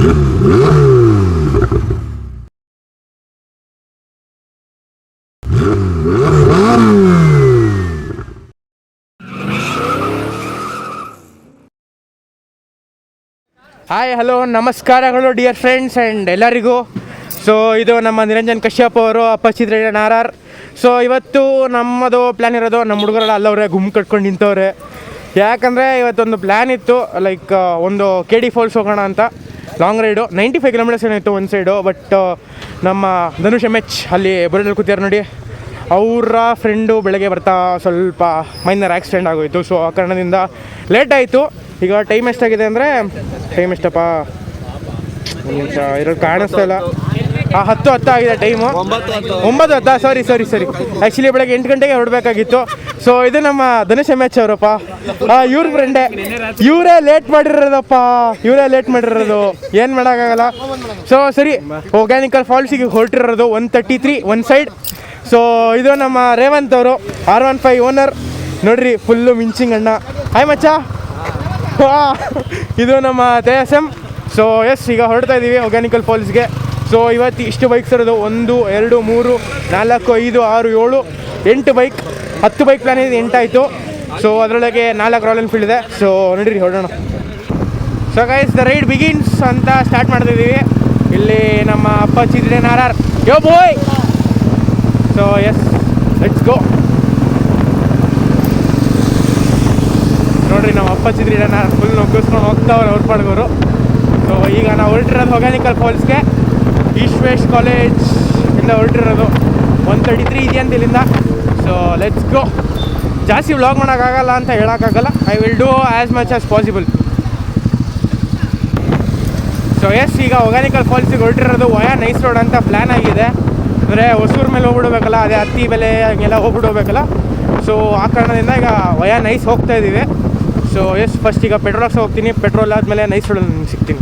Hi hello ನಮಸ್ಕಾರಗಳು dear friends and ಎಲ್ಲರಿಗೂ. So ಇದು ನಮ್ಮ ನಿರಂಜನ್ ಕಶ್ಯಪ್ ಅವರು ಅಪ್ಪಚ್ಚಿದ್ರೇನ್ RR. ಸೊ ಇವತ್ತು ನಮ್ಮದು ಪ್ಲ್ಯಾನ್ ಇರೋದು, ನಮ್ಮ ಹುಡುಗರೆಲ್ಲ ಅಲ್ಲವ್ರೆ ಗುಮ್ ಕಟ್ಕೊಂಡು ನಿಂತವ್ರೆ. ಯಾಕಂದರೆ ಇವತ್ತೊಂದು ಪ್ಲ್ಯಾನ್ ಇತ್ತು, ಲೈಕ್ ಒಂದು KD ಫಾಲ್ಸ್ ಹೋಗೋಣ ಅಂತ. ಲಾಂಗ್ ರೈಡು 95 ಕಿಲೋಮೀಟರ್ಸ್ ಏನಿತ್ತು ಒಂದು ಸೈಡು. ಬಟ್ ನಮ್ಮ ಧನುಷ್ MH ಅಲ್ಲಿ ಬರೋದಲ್ಲಿ ಕೂತಿದ್ದಾರೆ ನೋಡಿ, ಅವರ ಫ್ರೆಂಡು ಬೆಳಗ್ಗೆ ಬರ್ತಾ ಸ್ವಲ್ಪ ಮೈನರ್ ಆಕ್ಸಿಡೆಂಟ್ ಆಗೋಯಿತು. ಸೊ ಆ ಕಾರಣದಿಂದ ಲೇಟ್ ಆಯಿತು. ಈಗ ಟೈಮ್ ಎಷ್ಟಾಗಿದೆ ಅಂದರೆ, ಟೈಮ್ ಎಷ್ಟಪ್ಪ, ಒಂದು ನಿಮಿಷ ಇರೋದು ಕಾಣಿಸ್ತಾ ಇಲ್ಲ. 10 ಆಗಿದೆ ಟೈಮು. 9:10 ಸಾರಿ ಆ್ಯಕ್ಚುಲಿ ಬೆಳಗ್ಗೆ 8 ಗಂಟೆಗೆ ಹೊರಡಬೇಕಾಗಿತ್ತು. ಸೊ ಇದು ನಮ್ಮ ಧನುಷ್ MH ಅವರಪ್ಪ, ಇವ್ರ ಫ್ರೆಂಡೇ. ಇವರೇ ಲೇಟ್ ಮಾಡಿರೋದು, ಏನು ಮಾಡೋಕ್ಕಾಗಲ್ಲ. ಸೊ ಸರಿ, ಹೊಗೆನಿಕಲ್ ಫಾಲ್ಸಿಗೆ ಹೊರಟಿರೋದು 133 ಒಂದು ಸೈಡ್. ಸೊ ಇದು ನಮ್ಮ ರೇವಂತ್ ಅವರು R15 ಓನರ್ ನೋಡ್ರಿ, ಫುಲ್ಲು ಮಿಂಚಿಂಗ್ ಅಣ್ಣ. ಹಾಯ್ ಮಚ್ಚ. ಇದು ನಮ್ಮ TSM. ಸೊ ಈಗ ಹೊರಡ್ತಾ ಇದ್ದೀವಿ ಹೊಗೆನಿಕಲ್ ಫಾಲ್ಸ್ಗೆ. ಸೊ ಇವತ್ತು ಇಷ್ಟು ಬೈಕ್ಸ್ ಇರೋದು, 1 2 3 4 5 6 7 8 ಬೈಕ್. 10 ಬೈಕ್ ಪ್ಲ್ಯಾನ್ ಇದೆ, 8 ಆಯಿತು. ಸೊ ಅದರೊಳಗೆ 4 ರಾಯಲ್ ಎನ್ಫೀಲ್ಡ್ ಇದೆ. ಸೊ ನೋಡಿರಿ ಹೊರಡೋಣ. So guys, the ride begins ಅಂತ ಸ್ಟಾರ್ಟ್ ಮಾಡ್ತಿದ್ದೀವಿ. ಇಲ್ಲಿ ನಮ್ಮ ಅಪ್ಪಚ್ಚಿದ್ರೇನ್ RR. Yo boy. So let's go. ನೋಡಿರಿ ನಮ್ಮ ಅಪ್ಪಚ್ಚಿದ್ರೇನ್ RR ಫುಲ್ ನುಗ್ಗಿಸ್ಕೊಂಡು ಹೋಗ್ತಾವ್ರೆ ಅವ್ರ ಪಾಡ್ಗೋರು. ಸೊ ಈಗ ನಾವು ಹೊರಟಿರೋದು ಹೊಗೆನಿಕಲ್ ಫಾಲ್ಸ್ಗೆ, ಈಸ್ಟ್ ವೆಸ್ಟ್ ಕಾಲೇಜ್ ಇಂದ ಹೊರಟಿರೋದು. 133 ಇದೆಯಂತ ಇಲ್ಲಿಂದ. ಸೊ ಲೆಟ್ಸ್ ಗೋ. ಜಾಸ್ತಿ ವ್ಲಾಗ್ ಮಾಡೋಕ್ಕಾಗಲ್ಲ ಅಂತ ಹೇಳೋಕ್ಕಾಗಲ್ಲ. I will do as much as possible. So ಈಗ ಹೊಗೆನಿಕಲ್ ಫಾಲ್ಸಿಗೆ ಹೊರಟಿರೋದು ವಯಾ ನೈಸ್ ರೋಡ್ ಅಂತ ಪ್ಲ್ಯಾನ್ ಆಗಿದೆ. ಅಂದರೆ ಹೊಸೂರು ಮೇಲೆ ಹೋಗ್ಬಿಡ್ಬೇಕಲ್ಲ, ಅದೇ ಹತ್ತಿ ಬೆಲೆ ಹಂಗೆಲ್ಲ ಹೋಗ್ಬಿಡ್ಬೇಕಲ್ಲ. ಸೊ ಆ ಕಾರಣದಿಂದ ಈಗ ವಯಾ ನೈಸ್ ಹೋಗ್ತಾ ಇದ್ದೀವಿ. ಸೊ ಫಸ್ಟ್ ಈಗ ಪೆಟ್ರೋಲ್ ಹಾಕ್ಸ್ ಹೋಗ್ತೀನಿ. ಪೆಟ್ರೋಲ್ ಆದಮೇಲೆ ನೈಸ್ ರೋಡಲ್ಲಿ ನಿಮ್ಗೆ ಸಿಗ್ತೀನಿ.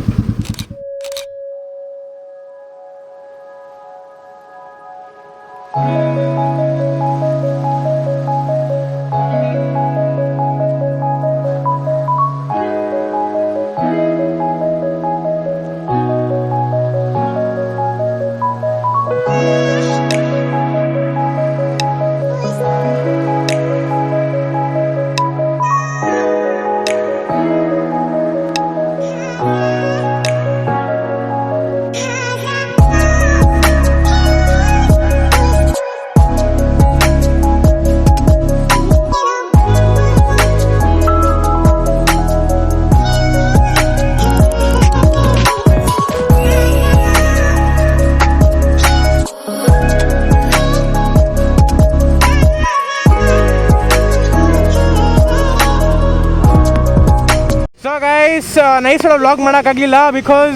ನೈಸ್ ರೋಡ್ ವ್ಲಾಗ್ ಮಾಡೋಕ್ಕಾಗಲಿಲ್ಲ, ಬಿಕಾಸ್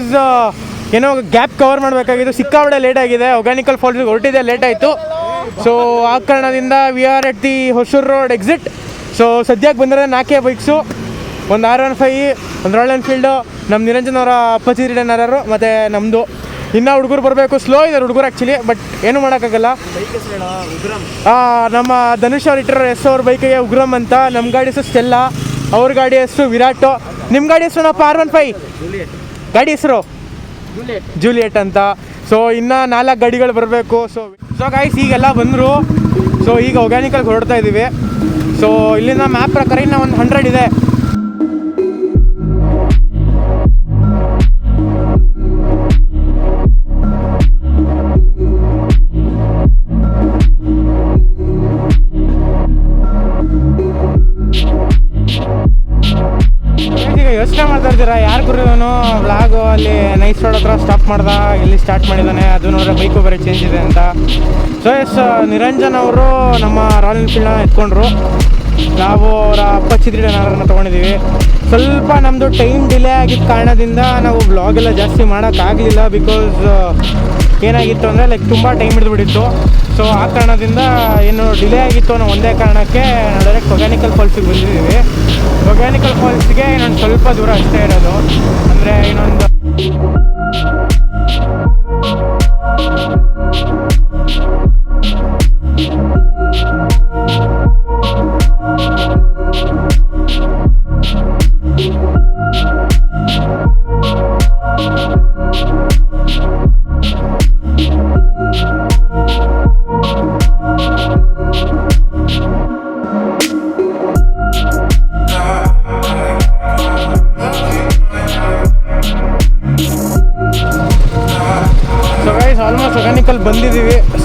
ಏನೋ ಗ್ಯಾಪ್ ಕವರ್ ಮಾಡಬೇಕಾಗಿತ್ತು. ಸಿಕ್ಕಾಪಟ್ಟೆ ಲೇಟ್ ಆಗಿದೆ. ಹೊಗೆನಿಕಲ್ ಫಾಲ್ಸ್ಗೆ ಹೊರಟಿದೆ, ಲೇಟ್ ಆಯಿತು. ಸೊ ಆ ಕಾರಣದಿಂದ we are at the Hosur road exit. So ಸದ್ಯಕ್ಕೆ ಬಂದರೆ 4 ಬೈಕ್ಸು, ಒಂದು R15, ಒಂದು ರಾಯಲ್ ಎನ್ಫೀಲ್ಡು, ನಮ್ಮ ನಿರಂಜನ್ ಅವರ ಅಪ್ಪಚ್ಚಿದ್ರೇನ್ RR, ಮತ್ತು ನಮ್ಮದು. ಇನ್ನೂ ಹುಡುಗರು ಬರಬೇಕು, ಸ್ಲೋ ಇದ್ದಾರೆ ಹುಡುಗರು ಆ್ಯಕ್ಚುಲಿ, ಬಟ್ ಏನೂ ಮಾಡೋಕ್ಕಾಗಲ್ಲ. ನಮ್ಮ ಧನುಷ್ ಅವ್ರು ಇಟ್ಟಿರೋ ಅವ್ರ ಬೈಕಿಗೆ ಉಗ್ರಮ್ ಅಂತ. ನಮ್ಮ ಗಾಡಿ ಹೆಸರು ಸ್ಟೆಲ್ಲಾ, ಅವ್ರ ಗಾಡಿ ಹೆಸರು ವಿರಾಟು. ನಿಮ್ಮ ಗಾಡಿ ಹೆಸರುನಪ್ಪ R15, ಗಾಡಿ ಹೆಸರು ಜೂಲಿಯೆಟ್ ಅಂತ. ಸೊ ಇನ್ನೂ 4 ಗಾಡಿಗಳು ಬರಬೇಕು. ಸೊ ಗೈಸ್ ಈಗೆಲ್ಲ ಬಂದರು. ಸೊ ಈಗ ಹೊಗೆನಿಕಲ್ಗೆ ಹೊರಡ್ತಾ ಇದ್ದೀವಿ. ಸೊ ಇಲ್ಲಿಂದ ಮ್ಯಾಪ್ ಪ್ರಕಾರ ಇನ್ನೂ ಒಂದು 100 ಇದೆ. ಯೋಚನೆ ಮಾಡ್ತಾ ಇದ್ದೀರಾ, ಯಾರು ಗುರುವನು ವ್ಲಾಗು ಅಲ್ಲಿ ನೈಸ್ ರೋಡ್ ಹತ್ರ ಸ್ಟಾಪ್ ಮಾಡ್ದ, ಎಲ್ಲಿ ಸ್ಟಾರ್ಟ್ ಮಾಡಿದ್ದಾನೆ, ಅದು ನೋಡ್ರೆ ಬೈಕು ಬೇರೆ ಚೇಂಜ್ ಇದೆ ಅಂತ. ಸೊ ನಿರಂಜನ್ ಅವರು ನಮ್ಮ ರಾಯಲ್ ಎನ್ಫೀಲ್ಡ್ನ ಎತ್ಕೊಂಡ್ರು. ನಾವು ಅವರ ಅಪ್ಪಚ್ಚಿದ್ರೇನ್ RRನ ತೊಗೊಂಡಿದ್ದೀವಿ. ಸ್ವಲ್ಪ ನಮ್ಮದು ಟೈಮ್ ಡಿಲೇ ಆಗಿದ್ದ ಕಾರಣದಿಂದ ನಾವು ವ್ಲಾಗೆಲ್ಲ ಜಾಸ್ತಿ ಮಾಡೋಕ್ಕಾಗಲಿಲ್ಲ. ಬಿಕಾಸ್ ಏನಾಗಿತ್ತು ಅಂದರೆ ಲೈಕ್ ತುಂಬ ಟೈಮ್ ಹಿಡಿದ್ಬಿಟ್ಟಿತ್ತು. ಸೊ ಆ ಕಾರಣದಿಂದ ಏನು ಡಿಲೇ ಆಗಿತ್ತು ಅನ್ನೋ ಒಂದೇ ಕಾರಣಕ್ಕೆ ನಾವು ಡೈರೆಕ್ಟ್ ಹೊಗೆನಿಕಲ್ ಫಾಲ್ಸಿಗೆ ಬಂದಿದ್ದೀವಿ. ಹೊಗೆನಿಕಲ್ ಫಾಲ್ಸ್ಗೆ ಇನ್ನೊಂದು ಸ್ವಲ್ಪ ದೂರ ಅಷ್ಟೇ ಇರೋದು, ಅಂದರೆ ಇನ್ನೊಂದು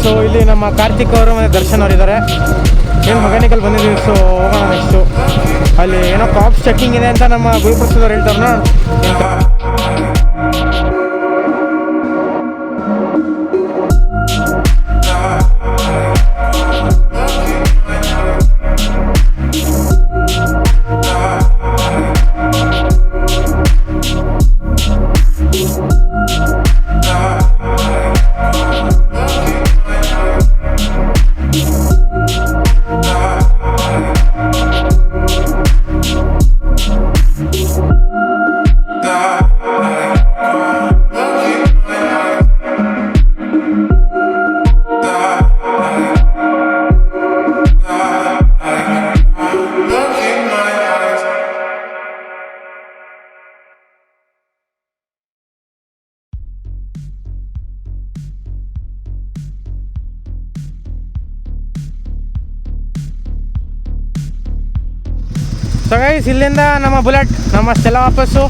ಸೊ ಇಲ್ಲಿ ನಮ್ಮ ಕಾರ್ತಿಕ್ ಅವರು ಮತ್ತು ದರ್ಶನ್ ಅವರಿದ್ದಾರೆ. ಏನು ಹೊಗೇನಕಲ್ ಬಂದಿದ್ದೀವಿ. ಸೊ ಹೋಗೋಣ ನೆಕ್ಸ್ಟು. ಅಲ್ಲಿ ಏನೋ ಕಾಪ್ಸ್ ಚೆಕ್ಕಿಂಗ್ ಇದೆ ಅಂತ ನಮ್ಮ ಗುರುಪ್ರಸಾದ್ ಅವ್ರು ಹೇಳ್ತಾರಣ್ಣ. ಸೊ ಗೈಸ್, ಇಲ್ಲಿಂದ ನಮ್ಮ ಬುಲೆಟ್ ನಮ್ಮ ಸ್ಟೆಲ್ಲ ವಾಪಸ್ಸು.